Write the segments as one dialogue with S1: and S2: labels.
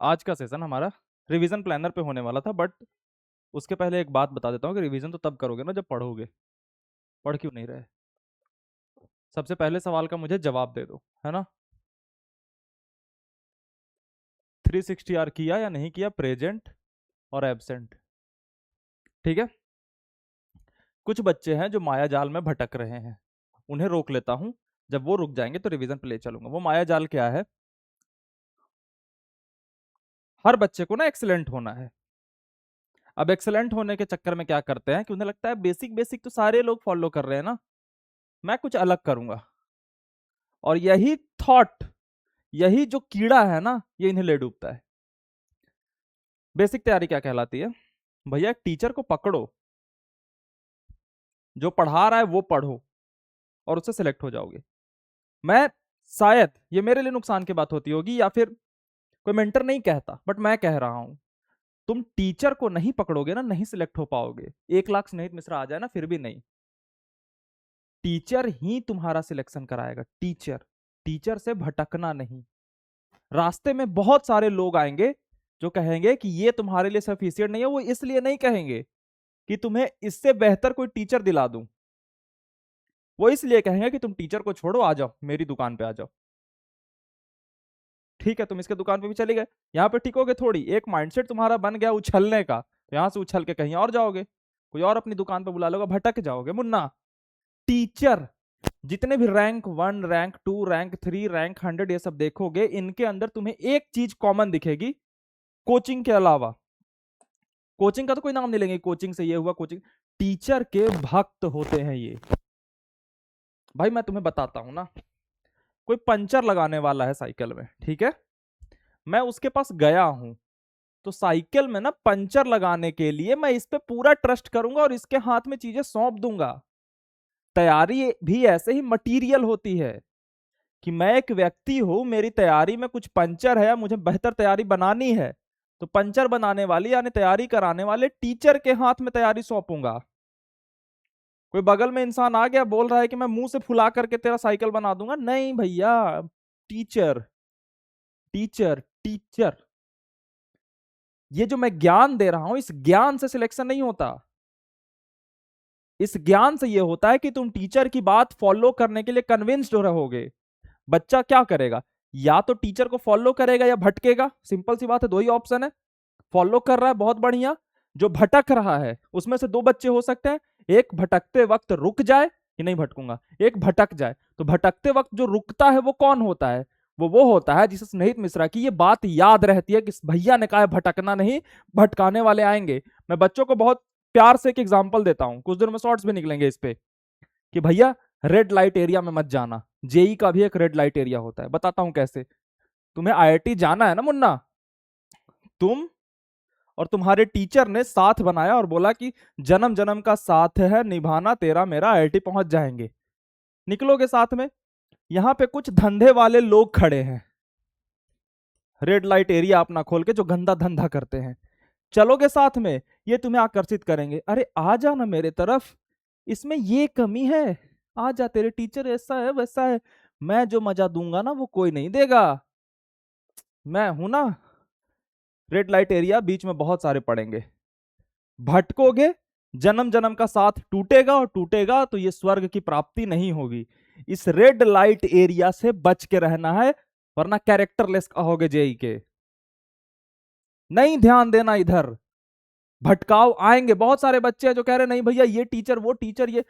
S1: आज का सेशन हमारा रिवीजन प्लानर पे होने वाला था, बट उसके पहले एक बात बता देता हूँ कि रिवीजन तो तब करोगे ना जब पढ़ोगे। पढ़ क्यों नहीं रहे? सबसे पहले सवाल का मुझे जवाब दे दो, है ना। 360 आर किया या नहीं किया, प्रेजेंट और एब्सेंट। ठीक है। कुछ बच्चे हैं जो माया जाल में भटक रहे हैं, उन्हें रोक लेता हूं। जब वो रुक जाएंगे तो रिवीजन पे ले चलूंगा। वो माया जाल क्या है? हर बच्चे को ना एक्सीलेंट होना है। अब एक्सीलेंट होने के चक्कर में क्या करते हैं कि उन्हें लगता है बेसिक बेसिक तो सारे लोग फॉलो कर रहे हैं ना, मैं कुछ अलग करूंगा। और यही थॉट, यही जो कीड़ा है ना, ये इन्हें ले डूबता है। बेसिक तैयारी क्या कहलाती है? भैया एक टीचर को पकड़ो, जो पढ़ा रहा है वो पढ़ो और उससे सिलेक्ट हो जाओगे। मैं, शायद ये मेरे लिए नुकसान की बात होती होगी या फिर कोई मेंटर नहीं कहता, बट मैं कह रहा हूं, तुम टीचर को नहीं पकड़ोगे ना, नहीं सिलेक्ट हो पाओगे। 1 लाख स्नेहित मिश्रा आ जाए ना, फिर भी नहीं। टीचर ही तुम्हारा सिलेक्शन कराएगा। टीचर, टीचर से भटकना नहीं। रास्ते में बहुत सारे लोग आएंगे जो कहेंगे कि ये तुम्हारे लिए सफिशियंट नहीं है। वो इसलिए नहीं कहेंगे कि तुम्हें इससे बेहतर कोई टीचर दिला दूं, वो इसलिए कहेंगे कि तुम टीचर को छोड़ो, आ जाओ मेरी दुकान पे आ जाओ। ठीक है, तुम इसके दुकान पे भी चले गए, यहाँ पे टिकोगे थोड़ी। एक माइंडसेट तुम्हारा बन गया उछलने का, तो यहां से उछल के कहीं और जाओगे, कोई और अपनी दुकान पे बुला लोगे, भटक जाओगे मुन्ना। टीचर, जितने भी रैंक 1, रैंक 2, रैंक 3, रैंक 100, ये सब देखोगे, इनके अंदर तुम्हें एक चीज कॉमन दिखेगी कोचिंग के अलावा। कोचिंग का तो कोई नाम नहीं लेंगे, कोचिंग से ये हुआ, कोचिंग। टीचर के भक्त होते हैं ये। भाई मैं तुम्हें बताता हूं ना, कोई पंचर लगाने वाला है साइकिल में, ठीक है। मैं उसके पास गया हूं, तो साइकिल में ना पंचर लगाने के लिए मैं इस पे पूरा ट्रस्ट करूंगा और इसके हाथ में चीजें सौंप दूंगा। तैयारी भी ऐसे ही मटीरियल होती है कि मैं एक व्यक्ति हूं, मेरी तैयारी में कुछ पंचर है या मुझे बेहतर तैयारी बनानी है, तो पंचर बनाने वाली यानी तैयारी कराने वाले टीचर के हाथ में तैयारी सौंपूंगा। कोई बगल में इंसान आ गया बोल रहा है कि मैं मुंह से फुला करके तेरा साइकिल बना दूंगा, नहीं भैया। Teacher, teacher, teacher. ये जो मैं ज्ञान दे रहा हूं, इस ज्ञान से सिलेक्शन नहीं होता। इस ज्ञान से यह होता है कि तुम टीचर की बात फॉलो करने के लिए कन्विंस्ड रहोगे। बच्चा क्या करेगा? या तो टीचर को फॉलो करेगा या भटकेगा। सिंपल सी बात है, दो ही ऑप्शन है। फॉलो कर रहा है, बहुत बढ़िया। जो भटक रहा है, उसमें से दो बच्चे हो सकते हैं। एक भटकते वक्त रुक जाए कि नहीं भटकूंगा, एक भटक जाए। तो भटकते वक्त जो रुकता है वो कौन होता है? वो होता है जिसे स्नेहित मिश्रा की ये बात याद रहती है कि भैया ने कहा है भटकना नहीं, भटकाने वाले आएंगे। मैं बच्चों को बहुत प्यार से एक एग्जांपल देता हूं, कुछ दिनों में शॉर्ट्स भी निकलेंगे इस पे, कि भैया रेड लाइट एरिया में मत जाना। जेई का भी एक रेड लाइट एरिया होता है, बताता हूं कैसे। तुम्हें आईआईटी जाना है ना मुन्ना, तुम और तुम्हारे टीचर ने साथ बनाया और बोला कि जन्म जन्म का साथ है निभाना, तेरा मेरा आईआईटी पहुंच जाएंगे। निकलोगे साथ में, यहां पे कुछ धंधे वाले लोग खड़े हैं, रेड लाइट एरिया अपना खोल के, जो गंदा धंधा करते हैं। चलोगे साथ में, ये तुम्हें आकर्षित करेंगे, अरे आ जा ना मेरे तरफ, इसमें ये कमी है, आ जा, तेरे टीचर ऐसा है वैसा है। मैं जो मजा दूंगा ना वो कोई नहीं देगा, मैं हूं ना। रेड लाइट एरिया बीच में बहुत सारे पड़ेंगे, भटकोगे, जन्म जन्म का साथ टूटेगा, और टूटेगा तो ये स्वर्ग की प्राप्ति नहीं होगी। इस रेड लाइट एरिया से बच के रहना है, वरना कैरेक्टरलेस कहोगे जेई के। नहीं ध्यान देना इधर, भटकाव आएंगे। बहुत सारे बच्चे हैं जो कह रहे नहीं भैया ये टीचर वो टीचर ये।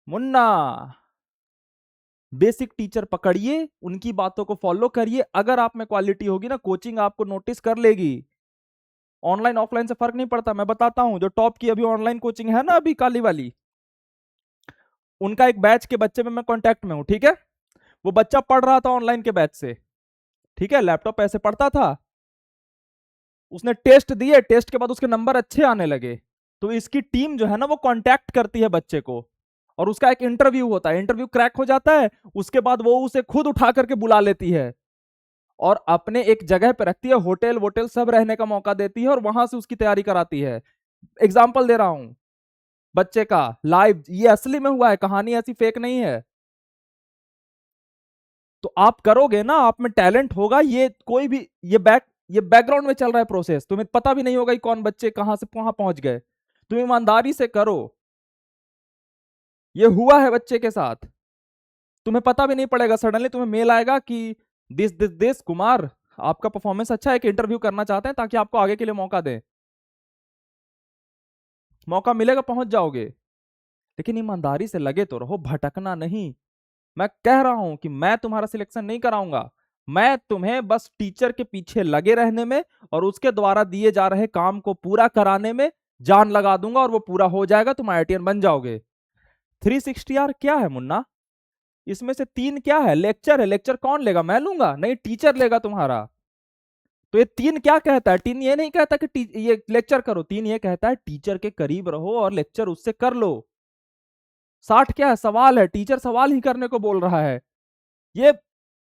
S1: मुन्ना, बेसिक टीचर पकड़िए, उनकी बातों को फॉलो करिए। अगर आप में क्वालिटी होगी ना, कोचिंग आपको नोटिस कर लेगी। ऑनलाइन ऑफलाइन से फर्क नहीं पड़ता। मैं बताता हूं, जो टॉप की अभी ऑनलाइन कोचिंग है ना, अभी काली वाली, उनका एक बैच के बच्चे में मैं कांटेक्ट में हूं, ठीक है। वो बच्चा पढ़ रहा था ऑनलाइन के बैच से, ठीक है, लैपटॉप ऐसे पढ़ता था। उसने टेस्ट दिए, टेस्ट के बाद उसके नंबर अच्छे आने लगे, तो इसकी टीम जो है ना वो कांटेक्ट करती है बच्चे को, और उसका एक इंटरव्यू होता है। इंटरव्यू क्रैक हो जाता है, उसके बाद वो उसे खुद उठा करके बुला लेती है और अपने एक जगह पे रखती है, होटल वोटल सब रहने का मौका देती है, और वहां से उसकी तैयारी कराती है। एग्जाम्पल दे रहा हूं बच्चे का, लाइव, ये असली में हुआ है, कहानी ऐसी फेक नहीं है। तो आप करोगे ना, आप में टैलेंट होगा, ये कोई भी ये बैक, ये बैकग्राउंड में चल रहा है प्रोसेस, तुम्हें पता भी नहीं होगा कि कौन बच्चे कहां से कहां पहुंच गए। तुम ईमानदारी से करो। ये हुआ है बच्चे के साथ, तुम्हें पता भी नहीं पड़ेगा, सडनली तुम्हें मेल आएगा कि दिस कुमार, आपका परफॉर्मेंस अच्छा है कि इंटरव्यू करना चाहते हैं ताकि आपको आगे के लिए मौका दें। मौका मिलेगा, पहुंच जाओगे। लेकिन ईमानदारी से लगे तो रहो, भटकना नहीं। मैं कह रहा हूं कि मैं तुम्हारा सिलेक्शन नहीं कराऊंगा, मैं तुम्हें बस टीचर के पीछे लगे रहने में और उसके द्वारा दिए जा रहे काम को पूरा कराने में जान लगा दूंगा, और वो पूरा हो जाएगा, तुम IITian बन जाओगे। 360R क्या है मुन्ना? इसमें से 3 क्या है? लेक्चर है। लेक्चर कौन लेगा? मैं लूंगा? नहीं, टीचर लेगा तुम्हारा। तो ये 3 क्या कहता है? 3 ये नहीं कहता कि ये लेक्चर करो, 3 ये कहता है टीचर के करीब रहो और लेक्चर उससे कर लो। 60 क्या है? सवाल है, टीचर सवाल ही करने को बोल रहा है। ये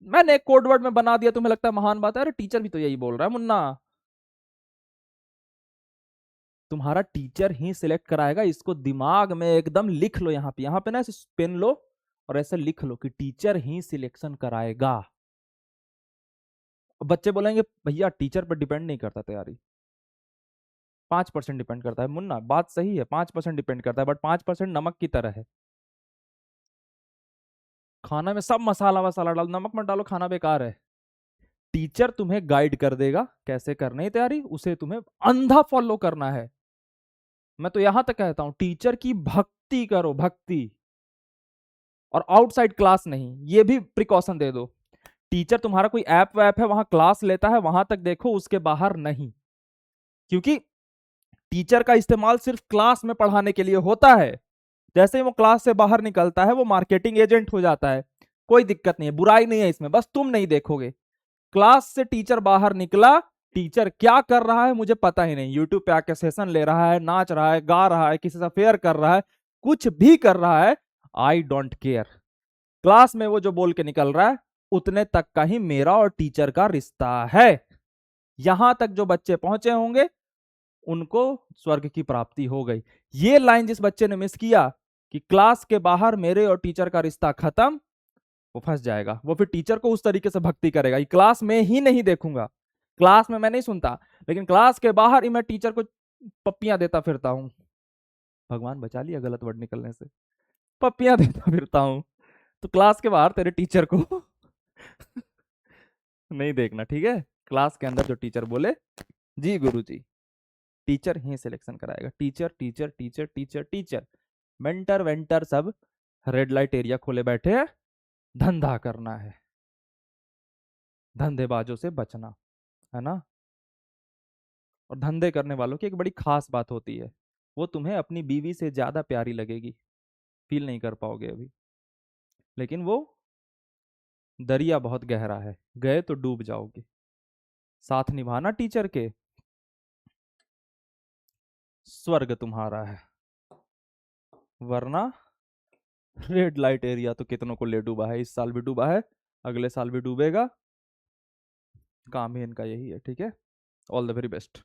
S1: मैंने एक कोड वर्ड में बना दिया, तुम्हें लगता है महान बात है? अरे टीचर भी तो यही बोल रहा है मुन्ना। तुम्हारा टीचर ही सिलेक्ट कराएगा, इसको दिमाग में एकदम लिख लो। यहाँ पे ना ऐसे पेन लो और ऐसे लिख लो कि टीचर ही सिलेक्शन कराएगा। बच्चे बोलेंगे भैया टीचर पर डिपेंड नहीं करता तैयारी, 5% डिपेंड करता है। मुन्ना बात सही है, 5% डिपेंड करता है, बट 5% नमक की तरह है। खाना में सब मसाला वसाला डालो, नमक मत डालो, खाना बेकार है। टीचर तुम्हें गाइड कर देगा कैसे करनी है तैयारी, उसे तुम्हें अंधा फॉलो करना है। मैं तो यहां तक कहता हूं टीचर की भक्ति करो, भक्ति, और आउटसाइड क्लास नहीं, ये भी प्रिकॉशन दे दो। टीचर तुम्हारा कोई ऐप वैप है वहां क्लास लेता है, वहां तक देखो, उसके बाहर नहीं। क्योंकि टीचर का इस्तेमाल सिर्फ क्लास में पढ़ाने के लिए होता है। जैसे ही वो क्लास से बाहर निकलता है वो मार्केटिंग एजेंट हो जाता है। कोई दिक्कत नहीं है, बुराई नहीं है इसमें, बस तुम नहीं देखोगे। क्लास से टीचर बाहर निकला, टीचर क्या कर रहा है मुझे पता ही नहीं, यूट्यूब पे आके सेशन ले रहा है, नाच रहा है, गा रहा है, किसी से फेयर कर रहा है, कुछ भी कर रहा है, आई डोंट केयर। क्लास में वो जो बोल के निकल रहा है उतने तक का ही मेरा और टीचर का रिश्ता है। यहां तक जो बच्चे पहुंचे होंगे उनको स्वर्ग की प्राप्ति हो गई। ये लाइन जिस बच्चे ने मिस किया कि क्लास के बाहर मेरे और टीचर का रिश्ता खत्म, वो फंस जाएगा। वो फिर टीचर को उस तरीके से भक्ति करेगा, ये क्लास में ही नहीं देखूंगा, क्लास में मैं नहीं सुनता, लेकिन क्लास के बाहर ही मैं टीचर को पप्पियां देता फिरता हूं। भगवान बचा लिया गलत वर्ड निकलने से, पप्पियां देता फिरता हूं। तो क्लास के बाहर तेरे टीचर को नहीं देखना, ठीक है? क्लास के अंदर जो टीचर बोले जी गुरु जी, टीचर ही सिलेक्शन कराएगा। Teacher teacher teacher teacher teacher, mentor वेंटर सब रेड लाइट एरिया खोले बैठे हैं। धंधा करना है, धंधेबाजों से बचना है ना। और धंधे करने वालों की एक बड़ी खास बात होती है, वो तुम्हें अपनी बीवी से ज्यादा प्यारी लगेगी, फील नहीं कर पाओगे अभी, लेकिन वो दरिया बहुत गहरा है, गए तो डूब जाओगे। साथ निभाना टीचर के, स्वर्ग तुम्हारा है। वरना रेड लाइट एरिया तो कितनों को ले डूबा है, इस साल भी डूबा है, अगले साल भी डूबेगा। काम ही इनका यही है, ठीक है? All the very best.